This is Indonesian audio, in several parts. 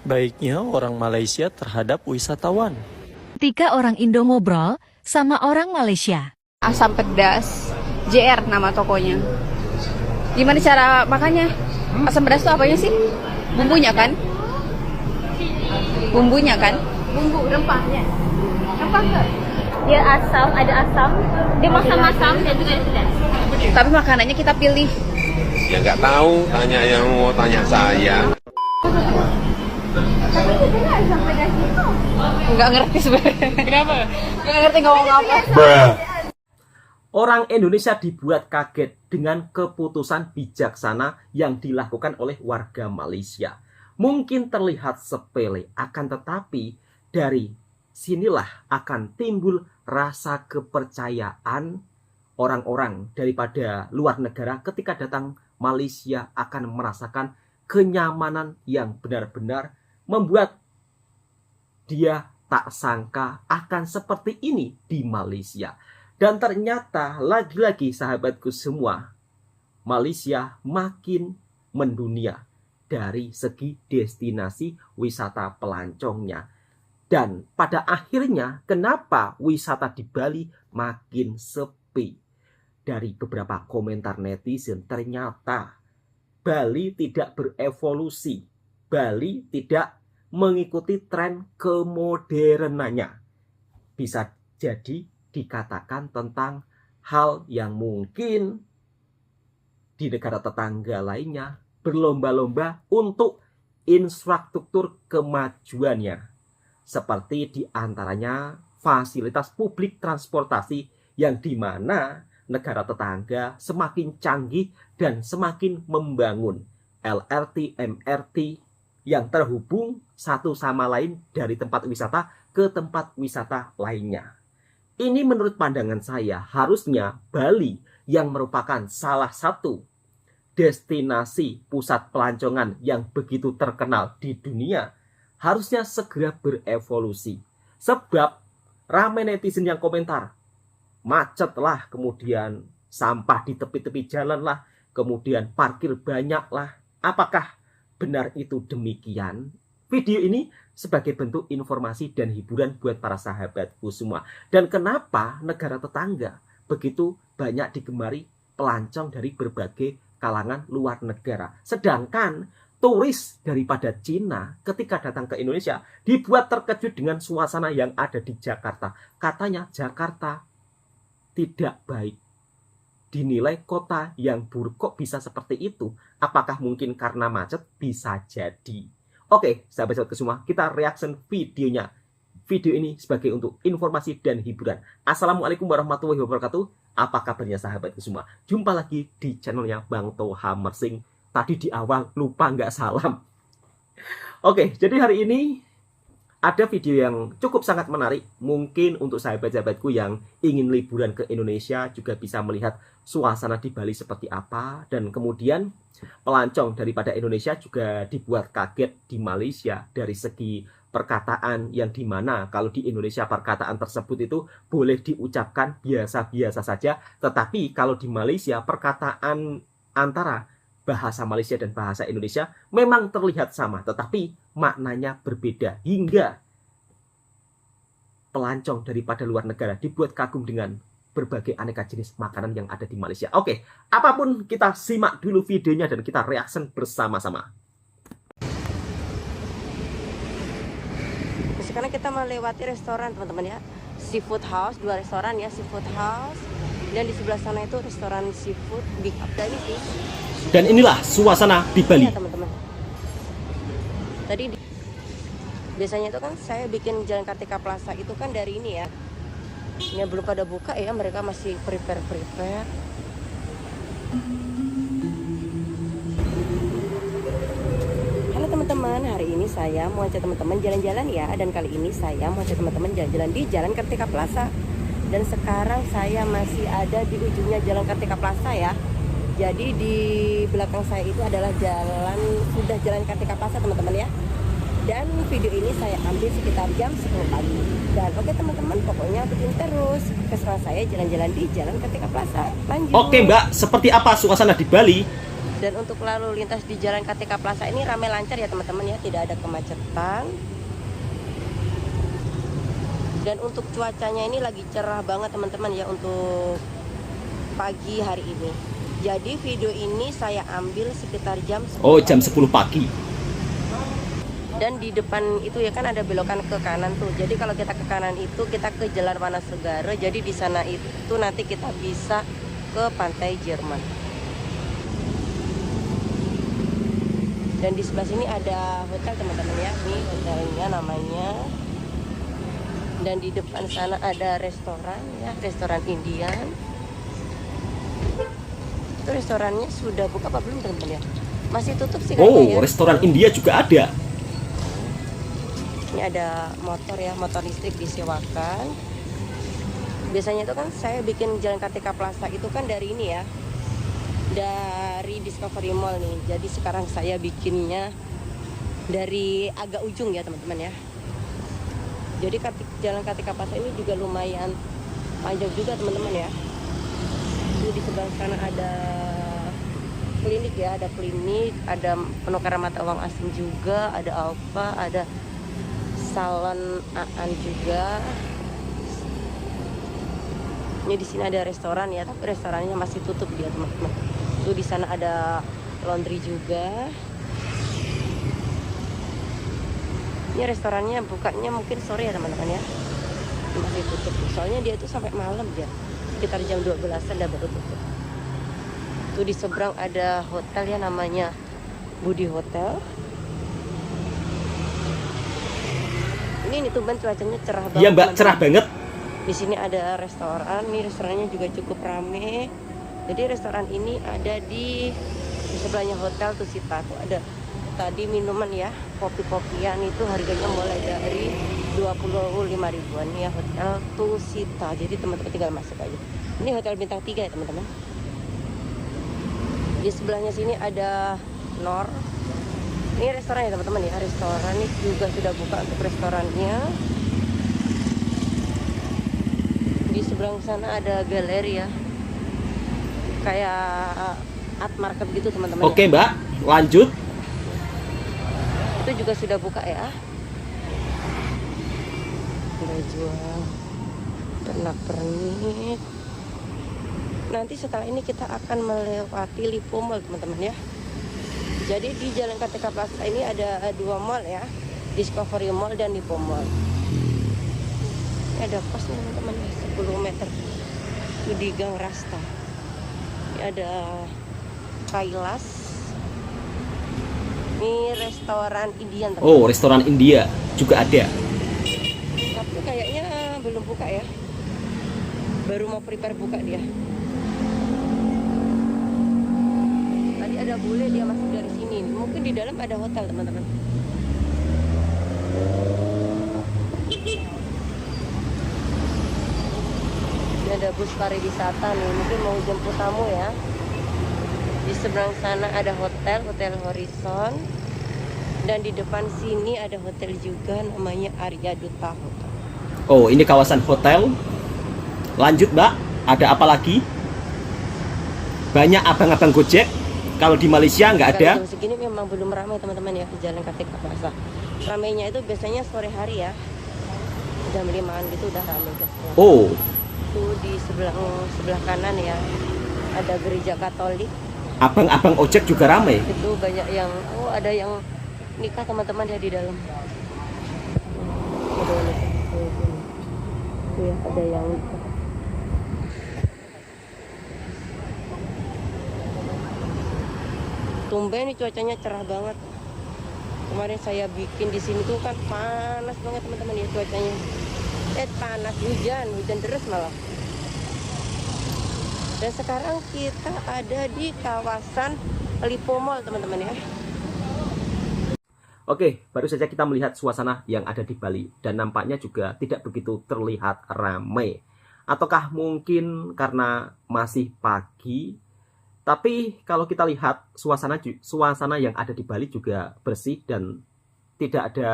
Baiknya orang Malaysia terhadap wisatawan. Ketika orang Indo ngobrol sama orang Malaysia. Asam pedas, JR nama tokonya. Gimana cara makannya? Asam pedas itu apanya sih? Bumbunya kan? Bumbunya kan? Bumbu rempahnya. Rempah enggak? Dia asam, ada asam, dia masam-masam dan juga ada pedas. Tapi makanannya kita pilih. Ya nggak tahu, tanya yang mau tanya saya. Tapi sebenarnya asam pedas itu Nggak ngerti sebenarnya. Kenapa? Nggak ngerti ngomong apa. Orang Indonesia dibuat kaget dengan keputusan bijaksana yang dilakukan oleh warga Malaysia. Mungkin terlihat sepele, akan tetapi dari sinilah akan timbul rasa kepercayaan orang-orang daripada luar negara ketika datang Malaysia akan merasakan kenyamanan yang benar-benar membuat dia tak sangka akan seperti ini di Malaysia. Dan ternyata lagi-lagi sahabatku semua, Malaysia makin mendunia dari segi destinasi wisata pelancongnya. Dan pada akhirnya kenapa wisata di Bali makin sepi? Dari beberapa komentar netizen ternyata Bali tidak berevolusi. Bali tidak mengikuti tren kemodernannya. Bisa jadi dikatakan tentang hal yang mungkin di negara tetangga lainnya berlomba-lomba untuk infrastruktur kemajuannya. Seperti diantaranya fasilitas publik transportasi yang dimana negara tetangga semakin canggih dan semakin membangun LRT, MRT yang terhubung satu sama lain dari tempat wisata ke tempat wisata lainnya. Ini menurut pandangan saya harusnya Bali yang merupakan salah satu destinasi pusat pelancongan yang begitu terkenal di dunia harusnya segera berevolusi. Sebab ramai netizen yang komentar, macet lah, kemudian sampah di tepi-tepi jalan lah, kemudian parkir banyak lah. Apakah benar itu demikian? Video ini sebagai bentuk informasi dan hiburan buat para sahabatku semua. Dan kenapa negara tetangga begitu banyak digemari pelancong dari berbagai kalangan luar negara. Sedangkan turis daripada Cina ketika datang ke Indonesia dibuat terkejut dengan suasana yang ada di Jakarta. Katanya Jakarta tidak baik. Dinilai kota yang buruk. Kok bisa seperti itu? Apakah mungkin karena macet? Bisa jadi. Oke, sahabat-sahabat semua, kita reaction videonya. Video ini sebagai untuk informasi dan hiburan. Assalamualaikum warahmatullahi wabarakatuh. Apa kabarnya sahabatku semua? Jumpa lagi di channelnya Bang Toha Mersing. Tadi di awal lupa nggak salam. Oke, jadi hari ini ada video yang cukup sangat menarik. Mungkin untuk sahabat-sahabatku yang ingin liburan ke Indonesia juga bisa melihat suasana di Bali seperti apa. Dan kemudian pelancong daripada Indonesia juga dibuat kaget di Malaysia dari segi perkataan yang dimana kalau di Indonesia perkataan tersebut itu boleh diucapkan biasa-biasa saja. Tetapi kalau di Malaysia perkataan antara bahasa Malaysia dan bahasa Indonesia memang terlihat sama, tetapi maknanya berbeda. Hingga pelancong daripada luar negara dibuat kagum dengan berbagai aneka jenis makanan yang ada di Malaysia. Oke, apapun kita simak dulu videonya dan kita reaction bersama-sama. Sekarang kita melewati restoran teman-teman ya, Seafood House, 2 restoran ya, Seafood House, dan di sebelah sana itu restoran seafood Big Up tadi sih. Dan inilah suasana di Bali. Ya, teman-teman. Biasanya itu kan saya bikin Jalan Kartika Plaza itu kan dari ini ya. Ini belum pada buka ya, mereka masih prepare. Halo teman-teman, hari ini saya mau ajak teman-teman jalan-jalan ya. Dan kali ini saya mau ajak teman-teman jalan-jalan di Jalan Kartika Plaza. Dan sekarang saya masih ada di ujungnya Jalan Kartika Plaza ya. Jadi di belakang saya itu adalah sudah Jalan Kartika Plaza teman-teman ya. Dan video ini saya ambil sekitar jam 10 pagi. Dan oke teman-teman, pokoknya bikin terus keseruan saya jalan-jalan di Jalan Kartika Plaza. Lanjut. Oke Mbak, seperti apa suasana di Bali? Dan untuk lalu lintas di Jalan Kartika Plaza ini ramai lancar ya teman-teman ya, tidak ada kemacetan. Dan untuk cuacanya ini lagi cerah banget teman-teman ya untuk pagi hari ini. Jadi video ini saya ambil sekitar jam 10 jam 10 pagi. Dan di depan itu ya kan ada belokan ke kanan tuh. Jadi kalau kita ke kanan itu kita ke Jalan Wanasegara. Jadi di sana itu nanti kita bisa ke Pantai Jerman. Dan di sebelah sini ada hotel teman-teman ya. Ini hotelnya namanya. Dan di depan sana ada restoran ya, restoran Indian. Itu restorannya sudah buka apa belum teman-teman ya? Masih tutup sih kayaknya ya. Restoran India juga ada. Ini ada motor ya, motor listrik disewakan. Biasanya itu kan saya bikin Jalan Kartika Plaza itu kan dari ini ya, dari Discovery Mall nih. Jadi sekarang saya bikinnya dari agak ujung ya teman-teman ya. Jadi Jalan Kartika Plaza ini juga lumayan panjang juga teman-teman ya. Di sebelah sana ada klinik ya, ada klinik, ada penukaran mata uang asing juga, ada Alfa, ada salon Aan juga. Ini di sini ada restoran ya, tapi restorannya masih tutup dia teman-teman. Tuh di sana ada laundry juga. Ini restorannya bukanya mungkin sore ya teman-teman ya, masih tutup. Soalnya dia itu sampai malam dia, sekitar jam 12-an udah baru tutup. Tuh di seberang ada hotel ya namanya Budi Hotel. Ini tuban cuacanya cerah banget. Iya Mbak, cerah banget. Di sini ada restoran, nih restorannya juga cukup rame. Jadi restoran ini ada di sebelahnya hotel Tusita. Tuh ada tadi minuman ya, kopi-kopian itu harganya mulai dari 25 ribuan ya, hotel Tusita. Jadi teman-teman tinggal masuk aja. Ini hotel bintang 3 ya teman-teman. Di sebelahnya sini ada Nor. Ini restoran ya teman-teman ya, restoran ini juga sudah buka untuk restorannya. Di seberang sana ada galeri ya, kayak art market gitu teman-teman. Oke Mbak, lanjut. Itu juga sudah buka ya. Udah jual pernak-pernik. Nanti setelah ini kita akan melewati Lipo Mall teman-teman ya. Jadi di Jalan Kartika Plaza ini ada 2 mall ya, Discovery Mall dan Lipo Mall. Ini ada pos teman-teman 10 meter itu di Gang Rasta. Ini ada Kailas. Ini restoran Indian teman-teman. Restoran India juga ada. Tapi kayaknya belum buka ya, baru mau prepare buka dia. Tadi ada bule dia masuk dari sini, mungkin di dalam ada hotel teman-teman. Ini ada bus pariwisata nih, mungkin mau jemput tamu ya. Di seberang sana ada hotel Horizon. Dan di depan sini ada hotel juga namanya Arya Duta Hotel. Ini kawasan hotel. Lanjut Mbak, ada apa lagi? Banyak abang-abang Gojek. Kalau di Malaysia nggak ada. Jam segini memang belum ramai teman-teman ya di Jalan Kartika Plaza. Ramainya itu biasanya sore hari ya, jam 5-an gitu udah ramai biasanya. Tuh di sebelah kanan ya ada gereja Katolik. Abang-abang ojek juga ramai. Itu banyak yang ada yang nikah teman-teman ya di dalam. Ada yang nikah. Tuh ya ada yang nikah. Tumben ini cuacanya cerah banget. Kemarin saya bikin di sini tuh kan panas banget teman-teman ya cuacanya. Panas, hujan deras malah. Dan sekarang kita ada di kawasan Lipo Mall teman-teman ya. Oke, baru saja kita melihat suasana yang ada di Bali dan nampaknya juga tidak begitu terlihat ramai. Ataukah mungkin karena masih pagi? Tapi kalau kita lihat suasana yang ada di Bali juga bersih dan tidak ada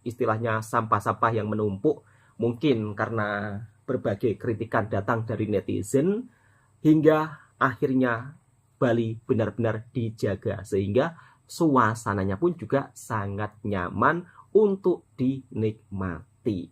istilahnya sampah-sampah yang menumpuk. Mungkin karena berbagai kritikan datang dari netizen hingga akhirnya Bali benar-benar dijaga sehingga suasananya pun juga sangat nyaman untuk dinikmati.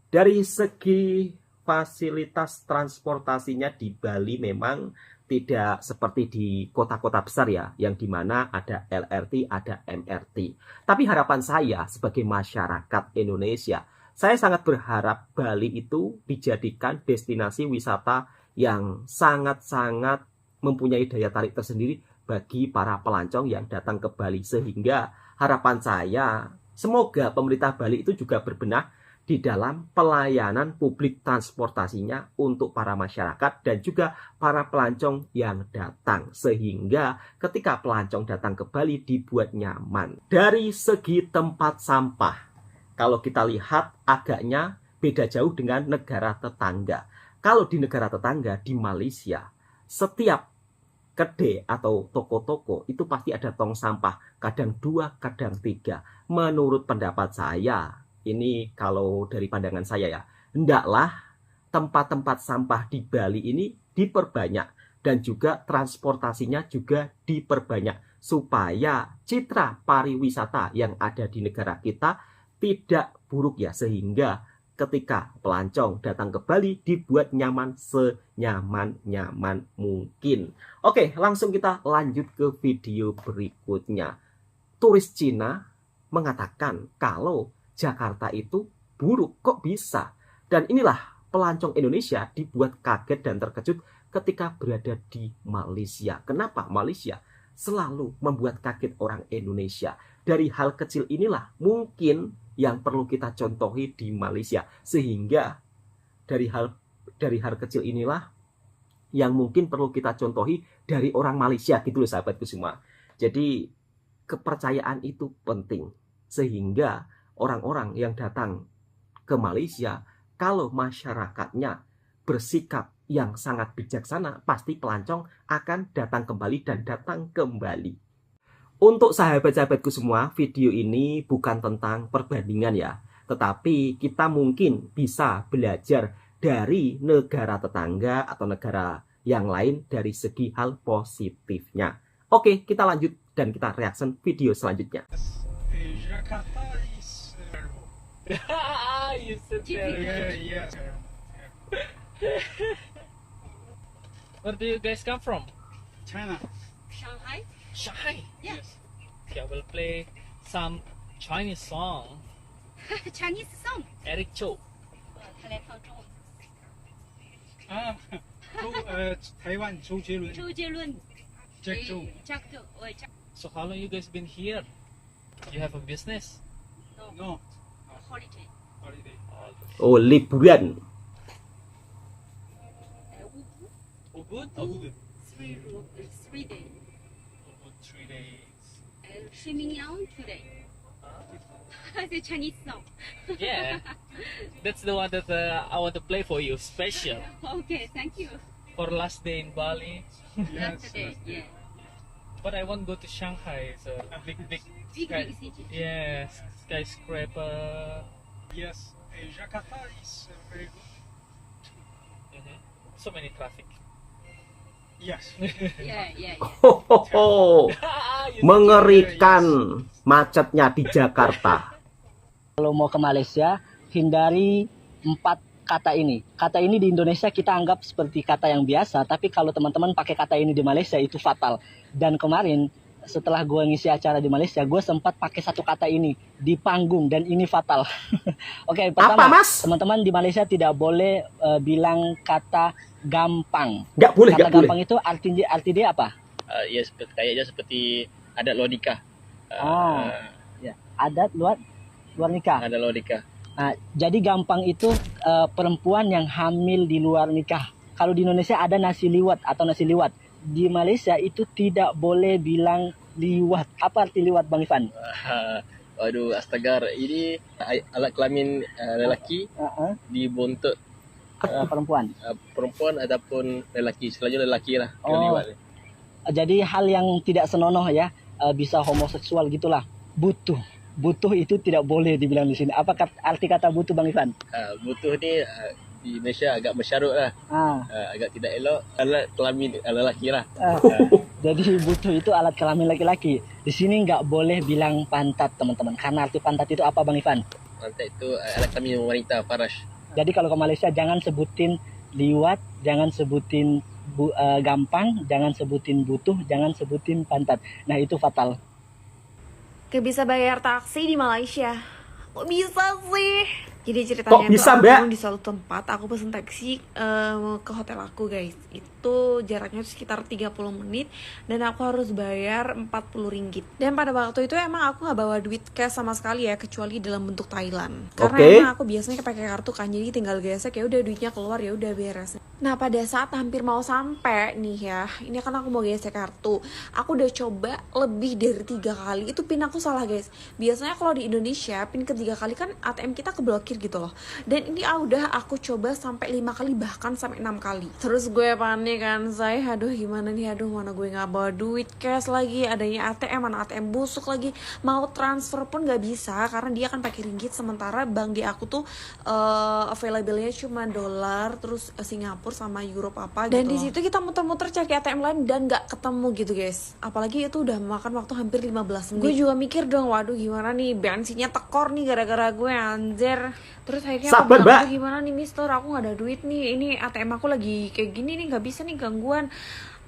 Dari segi fasilitas transportasinya di Bali memang tidak seperti di kota-kota besar ya, yang dimana ada LRT, ada MRT. Tapi harapan saya sebagai masyarakat Indonesia, saya sangat berharap Bali itu dijadikan destinasi wisata yang sangat-sangat mempunyai daya tarik tersendiri bagi para pelancong yang datang ke Bali. Sehingga harapan saya, semoga pemerintah Bali itu juga berbenah di dalam pelayanan publik transportasinya untuk para masyarakat dan juga para pelancong yang datang. Sehingga ketika pelancong datang ke Bali dibuat nyaman. Dari segi tempat sampah, kalau kita lihat agaknya beda jauh dengan negara tetangga. Kalau di negara tetangga, di Malaysia, setiap kedai atau toko-toko itu pasti ada tong sampah. Kadang 2, kadang 3. Menurut pendapat saya, ini kalau dari pandangan saya ya, hendaklah tempat-tempat sampah di Bali ini diperbanyak. Dan juga transportasinya juga diperbanyak. Supaya citra pariwisata yang ada di negara kita tidak buruk ya. Sehingga ketika pelancong datang ke Bali dibuat nyaman senyaman-nyaman mungkin. Oke, langsung kita lanjut ke video berikutnya. Turis Cina mengatakan kalau Jakarta itu buruk, kok bisa? Dan inilah pelancong Indonesia dibuat kaget dan terkejut ketika berada di Malaysia. Kenapa Malaysia selalu membuat kaget orang Indonesia? Dari hal kecil inilah mungkin yang perlu kita contohi di Malaysia. Sehingga dari hal kecil inilah yang mungkin perlu kita contohi dari orang Malaysia gitu loh sahabatku semua. Jadi kepercayaan itu penting. Sehingga orang-orang yang datang ke Malaysia, kalau masyarakatnya bersikap yang sangat bijaksana, pasti pelancong akan datang kembali dan datang kembali. Untuk sahabat-sahabatku semua, video ini bukan tentang perbandingan ya. Tetapi kita mungkin bisa belajar dari negara tetangga atau negara yang lain dari segi hal positifnya. Oke, kita lanjut dan kita reaction video selanjutnya. Jakarta is You said that. yes. Where do you guys come from? China. Shanghai? Shanghai. Yes. Okay, I will play some Chinese song. Chinese song. Eric Cho. 他来放中文。啊，台湾周杰伦周杰伦。 Jack Joe. Jack Joe. Jack. So how long you guys been here? You have a business? No. Holiday. Holiday. Oh, liburan. Ubud? Ubud. 3 days. Ubud 3 days. Shemingyang 2 days. The Chinese song. Yeah. That's the one that I want to play for you, special. Okay, thank you. For last day in Bali. Last day, yeah. But I want to go to Shanghai. It's a big Big city. yeah, skyscraper. Yes. Jakarta is very good. So many traffic. Yes. Yeah. Hohoho, mengerikan macetnya di Jakarta. Kalau mau ke Malaysia, hindari 4 kata ini. Kata ini di Indonesia kita anggap seperti kata yang biasa, tapi kalau teman-teman pakai kata ini di Malaysia itu fatal. Dan kemarin setelah gue ngisi acara di Malaysia, gue sempat pakai satu kata ini di panggung dan ini fatal. Oke, pertama, Apa, Mas? teman-teman di Malaysia tidak boleh bilang kata gampang. Nggak boleh, Kata nggak boleh. gampang itu artinya apa? Ya kayaknya seperti adat luar nikah. Ya, adat luar nikah. Adat luar nikah. Nah, jadi gampang itu perempuan yang hamil di luar nikah. Kalau di Indonesia ada nasi liwat atau nasi liwat. Di Malaysia itu tidak boleh bilang liwat. Apa arti liwat, Bang Ivan? Waduh, astaga. Ini alat kelamin lelaki dibontot perempuan. Perempuan ataupun lelaki. Selalunya lelaki lah. Liwat. Jadi hal yang tidak senonoh ya, bisa homoseksual gitulah. Butuh itu tidak boleh dibilang di sini. Apa arti kata butuh, Bang Ivan? Butuh ni di Malaysia agak mesyarut lah. Agak tidak elok. Alat kelamin lelaki lah. Jadi butuh itu alat kelamin laki-laki. Di sini nggak boleh bilang pantat teman-teman. Karena arti pantat itu apa Bang Ivan? Pantat itu alat kelamin wanita, farash. Jadi kalau ke Malaysia jangan sebutin liwat, jangan sebutin gampang, jangan sebutin butuh, jangan sebutin pantat. Nah itu fatal. Gak bisa bayar taksi di Malaysia. Kok bisa sih? Jadi ceritanya Kok bisa, tuh Mbak? aku di suatu tempat aku pesen taksi ke hotel aku guys. Itu jaraknya sekitar 30 menit dan aku harus bayar 40 ringgit. Dan pada waktu itu emang aku gak bawa duit cash sama sekali ya, kecuali dalam bentuk Thailand. Karena emang aku biasanya pakai kartu kan, jadi tinggal gesek ya udah duitnya keluar ya udah beres. Nah pada saat hampir mau sampai nih ya, ini kan aku mau gesek kartu. Aku udah coba lebih dari 3 kali. Itu pin aku salah guys. Biasanya kalau di Indonesia pin ketiga kali kan ATM kita keblokir gitu loh. Dan ini udah aku coba sampai 5 kali bahkan sampai 6 kali. Terus gue panik kan, saya aduh gimana nih, aduh mana gue nggak bawa duit cash lagi, adanya ATM, mana ATM busuk lagi, mau transfer pun nggak bisa karena dia kan pakai ringgit, sementara bank di aku tuh available-nya cuma dolar, terus Singapura sama Euro apa gitu. Dan di situ kita muter-muter cari ATM lain dan nggak ketemu gitu guys. Apalagi itu udah makan waktu hampir 15 menit. Gue juga mikir dong, waduh gimana nih bensinnya tekor nih gara-gara gue anjir. Terus akhirnya aku bilang, gimana nih mister, aku gak ada duit nih, ini ATM aku lagi kayak gini nih, gak bisa nih gangguan.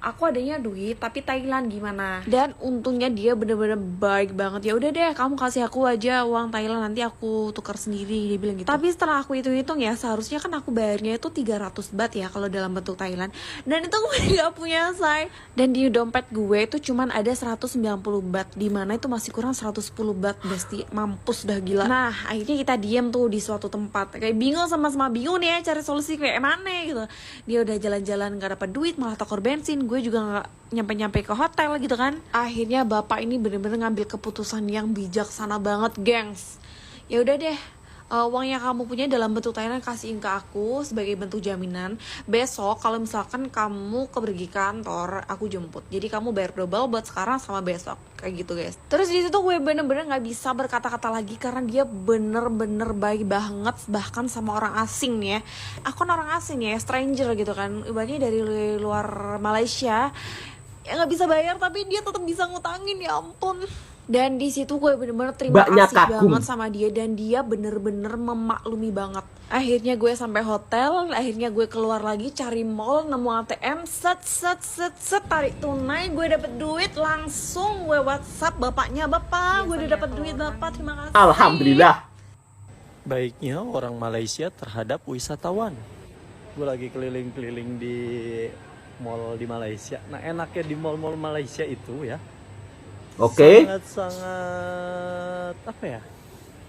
Aku adanya duit tapi Thailand gimana. Dan untungnya dia bener-bener baik banget. Ya udah deh kamu kasih aku aja uang Thailand, nanti aku tukar sendiri, dia bilang gitu. Tapi setelah aku hitung-hitung ya, seharusnya kan aku bayarnya itu 300 baht ya kalau dalam bentuk Thailand. Dan itu gue gak punya say. Dan di dompet gue itu cuman ada 190 baht, dimana itu masih kurang 110 baht. Besti mampus dah gila. Nah akhirnya kita diem tuh di suatu tempat, kayak bingung, sama-sama bingung nih ya cari solusi kayak mana gitu. Dia udah jalan-jalan gak dapat duit, malah takor bensin. Gue juga nggak nyampe-nyampe ke hotel gitu kan. Akhirnya bapak ini bener-bener ngambil keputusan yang bijaksana banget gengs. Ya udah deh, uang yang kamu punya dalam bentuk Thailand kasihin ke aku sebagai bentuk jaminan. Besok kalau misalkan kamu pergi kantor, aku jemput. Jadi kamu bayar double buat sekarang sama besok, kayak gitu guys. Terus di situ gue bener-bener nggak bisa berkata-kata lagi karena dia bener-bener baik banget, bahkan sama orang asing nih ya. Aku kan orang asing ya, stranger gitu kan, ibaratnya dari luar Malaysia. Ya nggak bisa bayar tapi dia tetap bisa ngutangin, ya ampun. Dan di situ gue bener-bener terima kasih banget sama dia, dan dia bener-bener memaklumi banget. Akhirnya gue sampai hotel, akhirnya gue keluar lagi cari mall, nemu ATM, set tarik tunai, gue dapet duit, langsung gue WhatsApp bapaknya, bapak, gue udah dapet duit bapak, terima kasih. Alhamdulillah. Baiknya orang Malaysia terhadap wisatawan. Gue lagi keliling-keliling di mall di Malaysia. Nah enaknya di mall-mall Malaysia itu ya, sangat-sangat apa ya,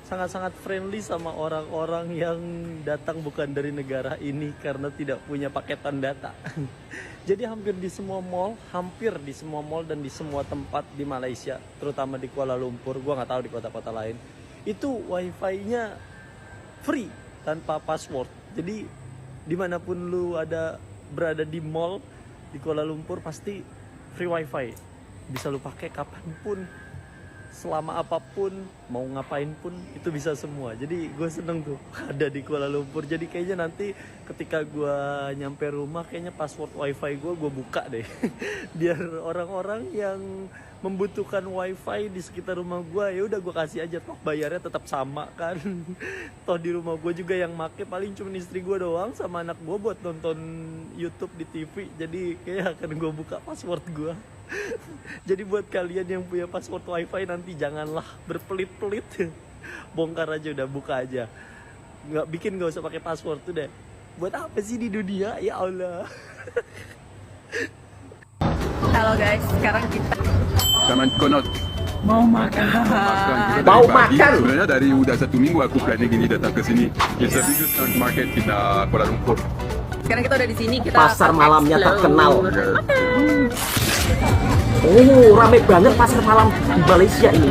sangat-sangat friendly sama orang-orang yang datang bukan dari negara ini karena tidak punya paketan data. Jadi hampir di semua mall dan di semua tempat di Malaysia, terutama di Kuala Lumpur, gua nggak tahu di kota-kota lain, itu wifi-nya free tanpa password. Jadi dimanapun lu berada di mall di Kuala Lumpur pasti free wifi. Bisa lu pakai kapanpun, selama apapun, mau ngapain pun itu bisa semua. Jadi gue seneng tuh ada di Kuala Lumpur. Jadi kayaknya nanti ketika gue nyampe rumah, kayaknya password wifi gue buka deh. Biar orang-orang yang membutuhkan wifi di sekitar rumah gue, ya udah gue kasih aja, toh bayarnya tetap sama kan. Toh di rumah gue juga yang make paling cuma istri gue doang sama anak gue buat nonton YouTube di TV. Jadi kayak akan gue buka password gue. Jadi buat kalian yang punya password wifi nanti janganlah berpelit-pelit, bongkar aja, udah buka aja, nggak usah pakai password tuh deh. Buat apa sih di dunia, ya Allah. Halo guys, sekarang kita mau makan. Sebenarnya dari udah 1 minggu aku planning gini datang ke sini. It's the biggest market di Kuala Lumpur. Sekarang kita udah di sini, kita pasar malamnya terkenal. Oh, rame banget pasar malam di Malaysia ini.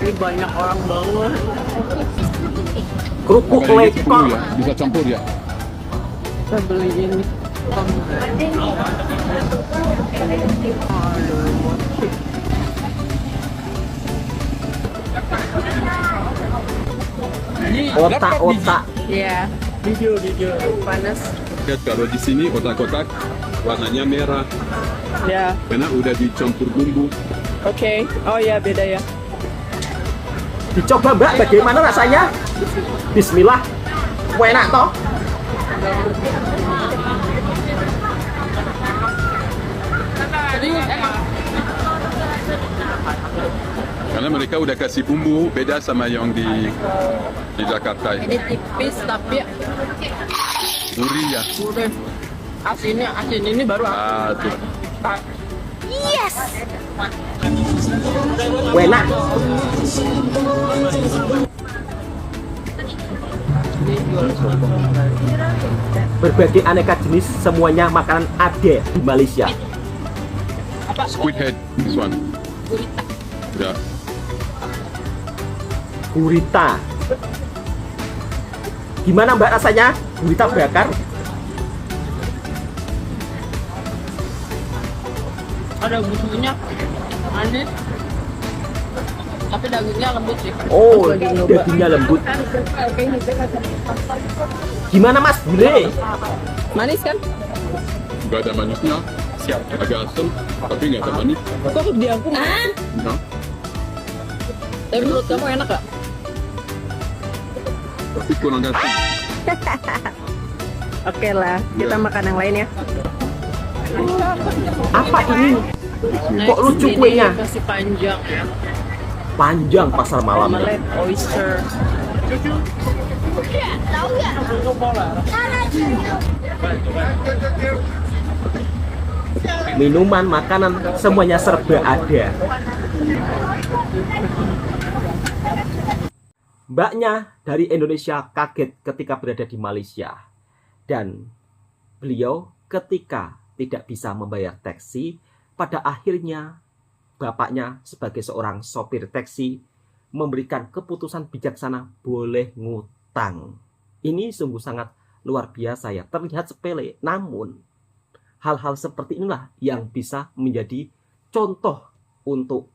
Ini banyak orang banget. Kerupuk lekor. Ya, bisa campur ya. Kita beli ini. Otak-otak. Iya. Video. Panas. Lihat kalau di sini otak-otak warnanya merah. Ya. Karena udah dicampur bumbu. Oke. Oh ya, beda ya. Dicoba Mbak, bagaimana rasanya? Bismillah. Enak toh? Karena mereka udah kasih bumbu beda sama yang di Jakarta. Ini tipis tapi Gurih ya. gurih. Asin ini baru Tuh. Yes. Enak. Berbagai aneka jenis semuanya makanan ada di Malaysia. Squid head, this one. Ya. Gurita. Gimana Mbak rasanya? Gurita bakar? Ada bumbunya manis. Tapi dagingnya lembut sih. Oh, dagingnya lembut. Gimana Mas? Gurih? Manis kan? Gak ada manisnya. Siap. Agak asam, tapi nggak ada manis. Kok di aku manis? Ya. Tapi menurut kamu enak gak? Tapi kurang asam. Oke lah, kita makan yang lain ya. Apa ini? Kok lucu kuenya? Kasih panjang ya. Panjang pasar malam. Omelet oyster. Minuman, makanan, semuanya serba ada. Mbaknya dari Indonesia kaget ketika berada di Malaysia. Dan beliau ketika tidak bisa membayar taksi, pada akhirnya bapaknya sebagai seorang sopir taksi memberikan keputusan bijaksana boleh ngutang. Ini sungguh sangat luar biasa ya, terlihat sepele, namun hal-hal seperti inilah yang bisa menjadi contoh untuk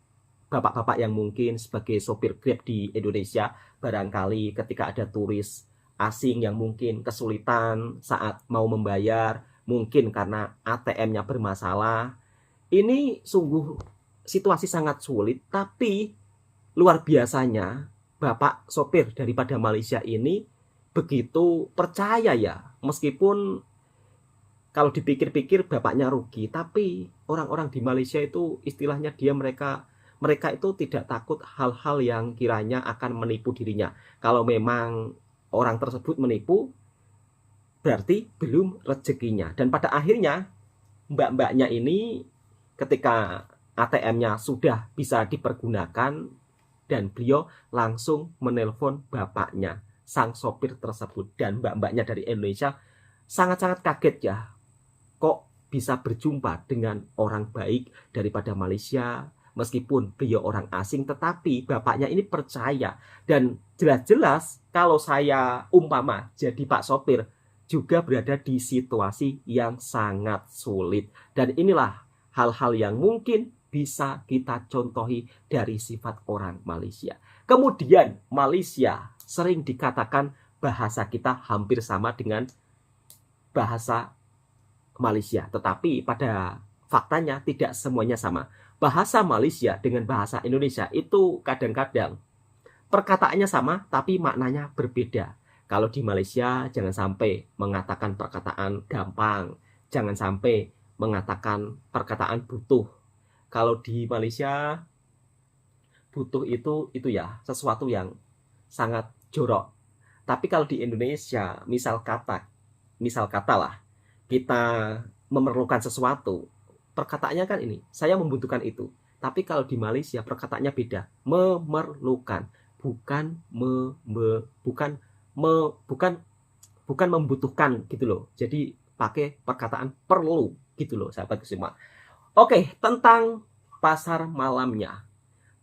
bapak-bapak yang mungkin sebagai sopir Grab di Indonesia, barangkali ketika ada turis asing yang mungkin kesulitan saat mau membayar, mungkin karena ATM-nya bermasalah. Ini sungguh situasi sangat sulit, tapi luar biasanya bapak sopir daripada Malaysia ini begitu percaya ya, meskipun kalau dipikir-pikir bapaknya rugi, tapi orang-orang di Malaysia itu istilahnya mereka itu tidak takut hal-hal yang kiranya akan menipu dirinya. Kalau memang orang tersebut menipu, berarti belum rezekinya. Dan pada akhirnya mbak-mbaknya ini ketika ATM-nya sudah bisa dipergunakan dan beliau langsung menelpon bapaknya, sang sopir tersebut. Dan mbak-mbaknya dari Indonesia sangat-sangat kaget ya, kok bisa berjumpa dengan orang baik daripada Malaysia, meskipun beliau orang asing, tetapi bapaknya ini percaya. Dan jelas-jelas kalau saya umpama jadi Pak Sopir juga berada di situasi yang sangat sulit. Dan inilah hal-hal yang mungkin bisa kita contohi dari sifat orang Malaysia. Kemudian Malaysia sering dikatakan bahasa kita hampir sama dengan bahasa Malaysia, tetapi pada faktanya tidak semuanya sama. Bahasa Malaysia dengan bahasa Indonesia itu kadang-kadang perkataannya sama tapi maknanya berbeda. Kalau di Malaysia jangan sampai mengatakan perkataan gampang, jangan sampai mengatakan perkataan butuh. Kalau di Malaysia butuh itu ya sesuatu yang sangat jorok. Tapi kalau di Indonesia misal kata lah, kita memerlukan sesuatu, perkataannya kan ini, saya membutuhkan itu. Tapi kalau di Malaysia perkataannya beda, memerlukan, bukan membutuhkan gitu loh. Jadi pakai perkataan perlu gitu loh, sahabat semua. Oke, tentang pasar malamnya.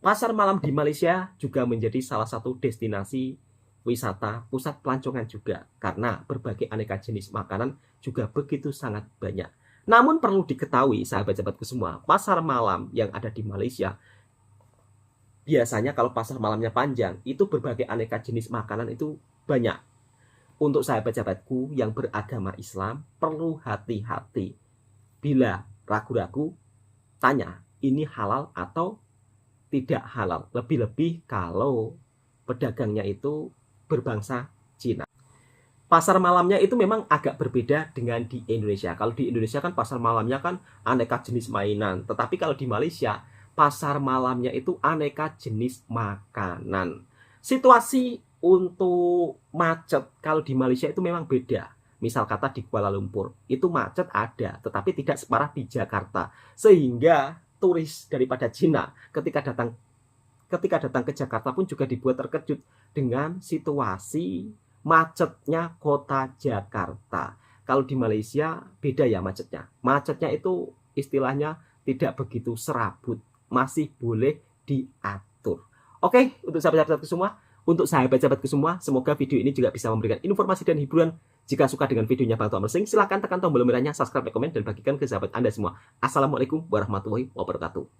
Pasar malam di Malaysia juga menjadi salah satu destinasi wisata, pusat pelancongan juga, karena berbagai aneka jenis makanan juga begitu sangat banyak. Namun perlu diketahui sahabat-sahabatku semua, pasar malam yang ada di Malaysia, biasanya kalau pasar malamnya panjang, itu berbagai aneka jenis makanan itu banyak. Untuk sahabat-sahabatku yang beragama Islam, perlu hati-hati. Bila ragu-ragu, tanya ini halal atau tidak halal. Lebih-lebih kalau pedagangnya itu berbangsa Cina. Pasar malamnya itu memang agak berbeda dengan di Indonesia. Kalau di Indonesia kan pasar malamnya kan aneka jenis mainan. Tetapi kalau di Malaysia, pasar malamnya itu aneka jenis makanan. Situasi untuk macet kalau di Malaysia itu memang beda. Misal kata di Kuala Lumpur, itu macet ada, tetapi tidak separah di Jakarta. Sehingga turis daripada Cina ketika datang ke Jakarta pun juga dibuat terkejut dengan situasi macetnya kota Jakarta. Kalau di Malaysia beda ya macetnya. Macetnya itu istilahnya tidak begitu serabut, masih boleh diatur. Oke, untuk sahabat-sahabatku semua, semoga video ini juga bisa memberikan informasi dan hiburan. Jika suka dengan videonya Bang Tua Mersing, silahkan tekan tombol merahnya, subscribe, komen, dan bagikan ke sahabat Anda semua. Assalamualaikum warahmatullahi wabarakatuh.